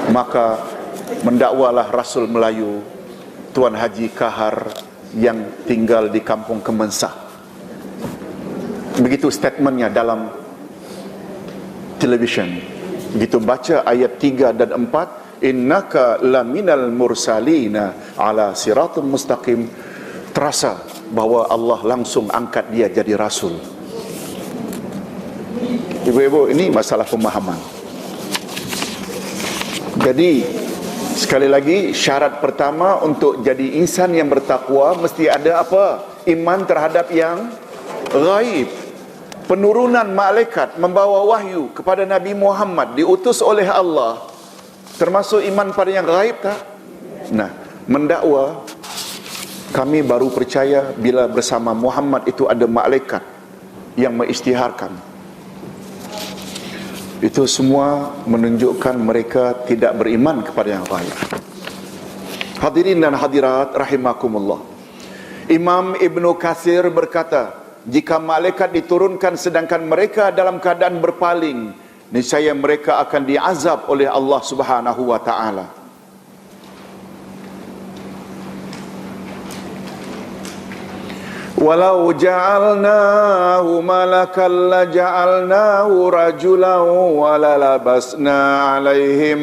Maka mendakwalah Rasul Melayu Tuan Haji Kahar yang tinggal di Kampung Kemensah. Begitu statementnya dalam televisyen. Begitu baca ayat 3 dan 4, innaka laminal mursalina ala siratum mustaqim, terasa bahwa Allah langsung angkat dia jadi rasul. Ibu-ibu, ini masalah pemahaman. Jadi sekali lagi, syarat pertama untuk jadi insan yang bertakwa mesti ada apa? Iman terhadap yang ghaib. Penurunan malaikat membawa wahyu kepada Nabi Muhammad diutus oleh Allah, termasuk iman pada yang ghaib tak? Nah, mendakwa, kami baru percaya bila bersama Muhammad itu ada malaikat yang mengisytiharkan. Itu semua menunjukkan mereka tidak beriman kepada yang ghaib. Hadirin dan hadirat rahimakumullah. Imam Ibnu Katsir berkata, jika malaikat diturunkan sedangkan mereka dalam keadaan berpaling, niscaya mereka akan diazab oleh Allah Subhanahu wa taala. Walau ja'alnahu malakan la ja'alnahu rajulan wa lalabasna 'alaihim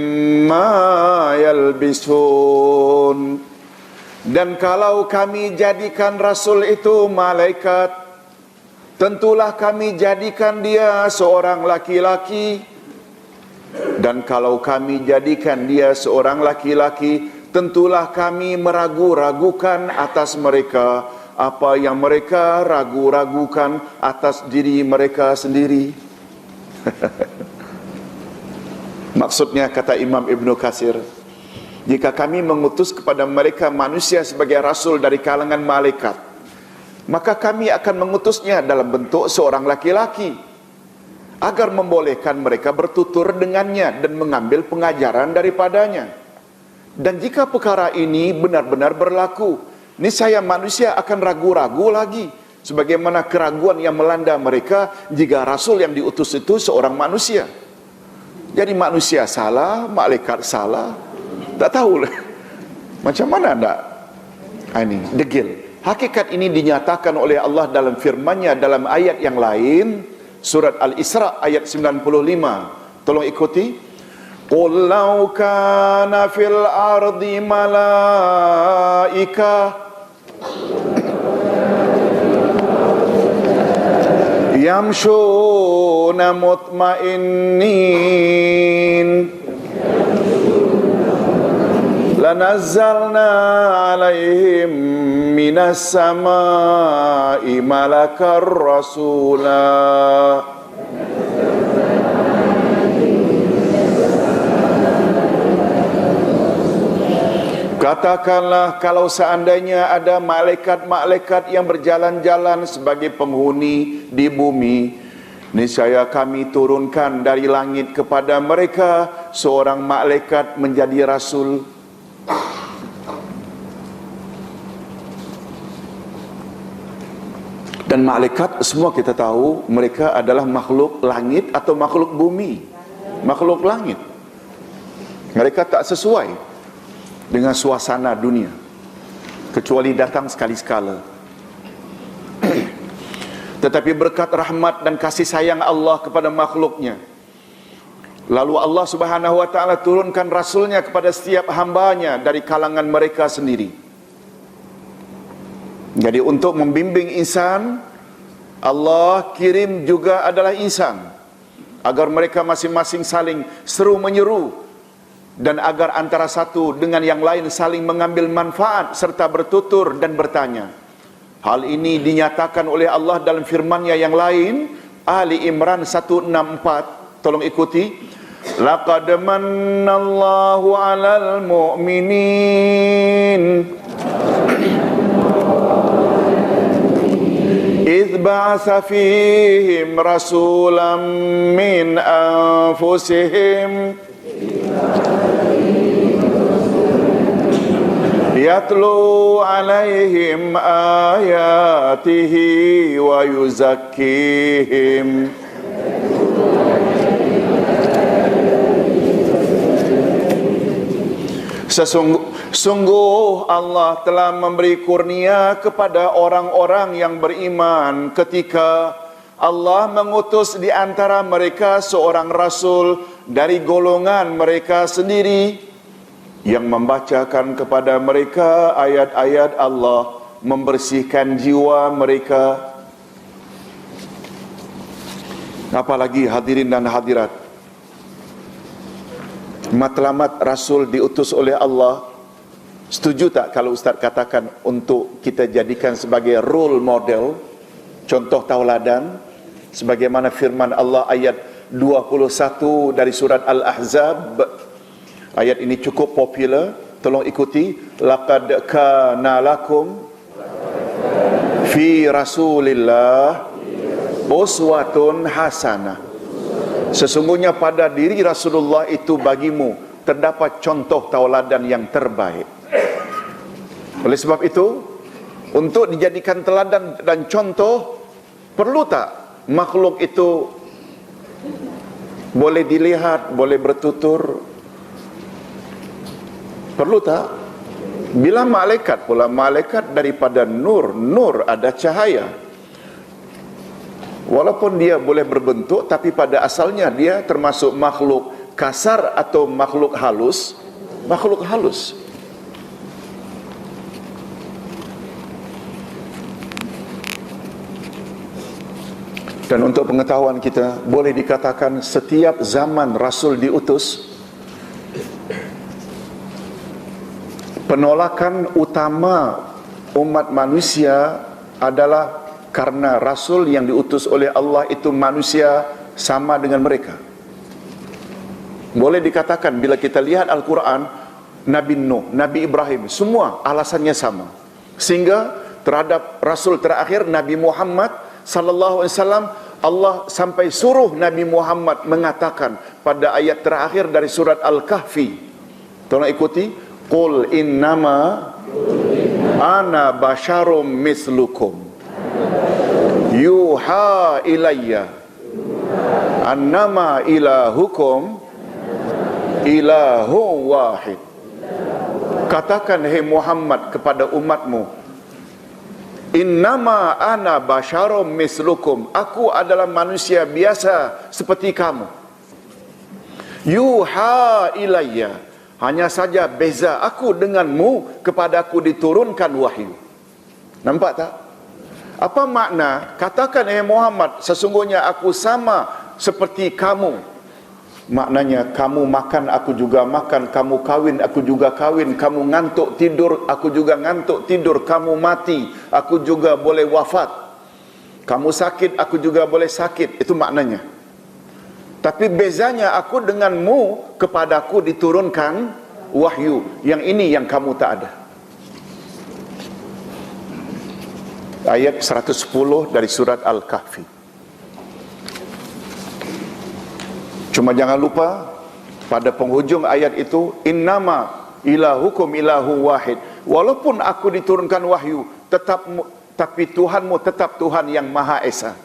ma yalbisun. Dan kalau kami jadikan Rasul itu malaikat, tentulah kami jadikan dia seorang laki-laki. Dan kalau kami jadikan dia seorang laki-laki, tentulah kami meragu-ragukan atas mereka apa yang mereka ragu-ragukan atas diri mereka sendiri. Maksudnya, kata Imam Ibnu Katsir, jika kami mengutus kepada mereka manusia sebagai rasul dari kalangan malaikat, maka kami akan mengutusnya dalam bentuk seorang laki-laki agar membolehkan mereka bertutur dengannya dan mengambil pengajaran daripadanya. Dan jika perkara ini benar-benar berlaku, niscaya manusia akan ragu-ragu lagi, sebagaimana keraguan yang melanda mereka jika Rasul yang diutus itu seorang manusia. Jadi manusia salah, malaikat salah, tak tahu macam mana tak? Ini degil. Hakikat ini dinyatakan oleh Allah dalam firman-Nya dalam ayat yang lain, surat Al-Isra ayat 95. Tolong ikuti. Qul law kana fil ardi malaika yamshuna mutmainnin lanazzalna alaihim minas samai malakar rasula. Katakanlah, kalau seandainya ada malaikat-malaikat yang berjalan-jalan sebagai penghuni di bumi, niscaya kami turunkan dari langit kepada mereka seorang malaikat menjadi rasul. Dan malaikat semua kita tahu mereka adalah makhluk langit atau makhluk bumi. Makhluk langit. Mereka tak sesuai dengan suasana dunia, kecuali datang sekali-sekala. Tetapi berkat rahmat dan kasih sayang Allah kepada makhluknya, lalu Allah Subhanahu wa ta'ala turunkan Rasulnya kepada setiap hambanya dari kalangan mereka sendiri. Jadi untuk membimbing insan, Allah kirim juga adalah insan, agar mereka masing-masing saling seru menyeru, dan agar antara satu dengan yang lain saling mengambil manfaat serta bertutur dan bertanya. Hal ini dinyatakan oleh Allah dalam firman-Nya yang lain, Ali Imran 164. Tolong ikuti. Laqad mannallahu 'alal mu'minin idh ba'atsa fihim rasulan min anfusihim yatlu alaihim ayatihi wa yuzakkihim Sungguh Allah telah memberi kurnia kepada orang-orang yang beriman ketika Allah mengutus di antara mereka seorang rasul dari golongan mereka sendiri yang membacakan kepada mereka ayat-ayat Allah, membersihkan jiwa mereka. Apalagi hadirin dan hadirat, matlamat Rasul diutus oleh Allah. Setuju tak kalau Ustaz katakan untuk kita jadikan sebagai role model, contoh tauladan, sebagaimana firman Allah ayat 21 dari surat Al-Ahzab. Ayat ini cukup popular, tolong ikuti. Laqad kana lakum fi Rasulillah uswatun hasanah. Sesungguhnya pada diri Rasulullah itu bagimu terdapat contoh tauladan yang terbaik. Oleh sebab itu, untuk dijadikan teladan dan contoh, perlu tak makhluk itu boleh dilihat, boleh bertutur? Perlu tak? Bila malaikat pula, malaikat daripada nur, nur ada cahaya. Walaupun dia boleh berbentuk, tapi pada asalnya dia termasuk makhluk kasar atau makhluk halus. Makhluk halus. Dan untuk pengetahuan kita, boleh dikatakan setiap zaman Rasul diutus, penolakan utama umat manusia adalah karena Rasul yang diutus oleh Allah itu manusia sama dengan mereka. Boleh dikatakan bila kita lihat Al-Quran, Nabi Nuh, Nabi Ibrahim, semua alasannya sama. Sehingga terhadap Rasul terakhir Nabi Muhammad sallallahu alaihi wasallam, Allah sampai suruh Nabi Muhammad mengatakan pada ayat terakhir dari surat Al-Kahfi. Tolong ikuti. Qul innama ana basyarum mislukum yuha ilayya annama ilahukum ilahu wahid. Katakan hai Muhammad kepada umatmu, innama ana basyarum mislukum, aku adalah manusia biasa seperti kamu. Yuha ilayya, hanya saja beza aku denganmu, kepada aku diturunkan wahyu. Nampak tak? Apa makna? Katakan hai Muhammad, sesungguhnya aku sama seperti kamu. Maknanya kamu makan, aku juga makan. Kamu kawin, aku juga kawin. Kamu ngantuk tidur, aku juga ngantuk tidur. Kamu mati, aku juga boleh wafat. Kamu sakit, aku juga boleh sakit. Itu maknanya. Tapi bezanya aku denganmu, kepadaku diturunkan wahyu. Yang ini yang kamu tak ada. Ayat 110 dari surat Al-Kahfi. Cuma jangan lupa pada penghujung ayat itu, innama ilahukum ilahu wahid. Walaupun aku diturunkan wahyu, tapi Tuhanmu tetap Tuhan yang Maha Esa.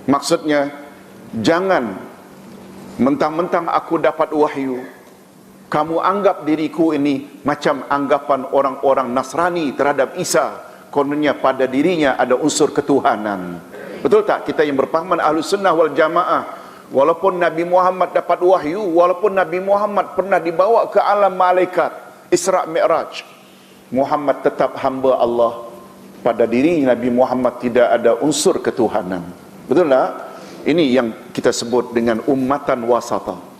Maksudnya, jangan mentang-mentang aku dapat wahyu, kamu anggap diriku ini macam anggapan orang-orang Nasrani terhadap Isa. Kononnya pada dirinya ada unsur ketuhanan. Betul tak? Kita yang berpahaman Ahlus Sunnah wal Jamaah, walaupun Nabi Muhammad dapat wahyu, walaupun Nabi Muhammad pernah dibawa ke alam malaikat, Isra Mi'raj, Muhammad tetap hamba Allah. Pada diri Nabi Muhammad tidak ada unsur ketuhanan. Betul tak? Ini yang kita sebut dengan ummatan wasata.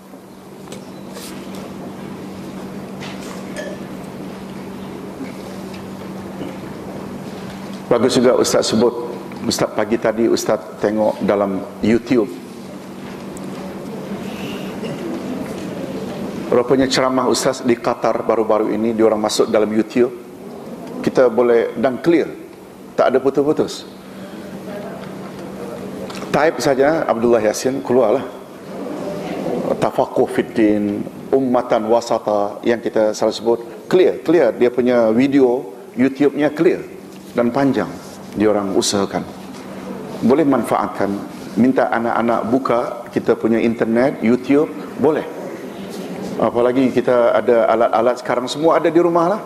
Bagus juga Ustaz sebut. Ustaz pagi tadi Ustaz tengok dalam YouTube, rupanya ceramah Ustaz di Qatar baru-baru ini, diorang masuk dalam YouTube. Kita boleh dan clear, tak ada putus-putus. Type saja Abdullah Yasin, keluarlah Tafaqquh fiddin, ummatan wasata, yang kita selalu sebut. Clear dia punya video YouTube-nya clear dan panjang. Diorang usahakan, boleh manfaatkan. Minta anak-anak buka kita punya internet YouTube, boleh. Apalagi kita ada alat-alat sekarang semua ada di rumah lah.